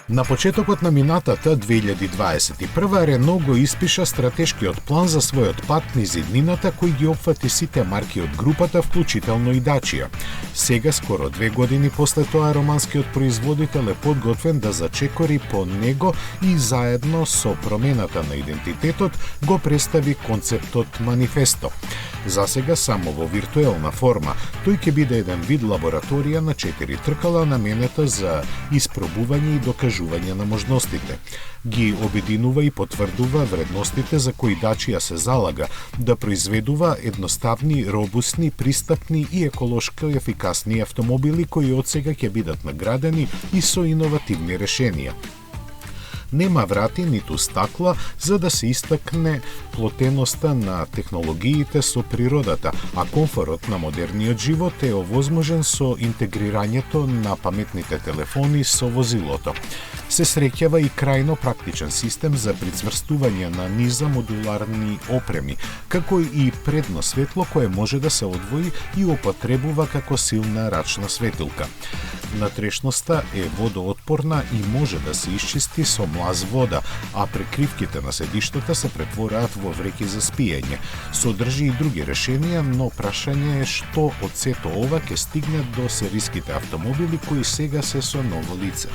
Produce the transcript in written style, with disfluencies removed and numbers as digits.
На почетокот на минатата 2021 Рено го испиша стратешкиот план за својот пат низ иднината кој ги опфати сите марки од групата, вклучително и Dacia. Сега, скоро 2 години после тоа, романскиот производител е подготвен да зачекори по него и заедно со промената на идентитетот го представи концептот Манифесто. Засега само во виртуелна форма, тој ќе биде еден вид лабораторија на 4 тркала наменета за испробување и докажување на можностите. Ги обединува и потврдува вредностите за кои Dacia се залага, да произведува едноставни, робусни, пристапни и еколошки ефикасни автомобили кои одсега ќе бидат наградени и со иновативни решенија. Нема врати ниту стакла за да се истакне плотеноста на технологиите со природата, а комфорот на модерниот живот е овозможен со интегрирањето на паметните телефони со возилото. Се среќава и крајно практичен систем за прицврстување на низа модуларни опреми, како и предно светло кое може да се одвои и употребува како силна рачна светилка. Натрешноста е водоотпорна и може да се исчисти со млаз вода, а прекривките на седиштата се претвораат во вреќи за спиење. Содржи и други решенија, но прашање е што од сето ова ќе стигне до сериските автомобили кои сега се со ново лице.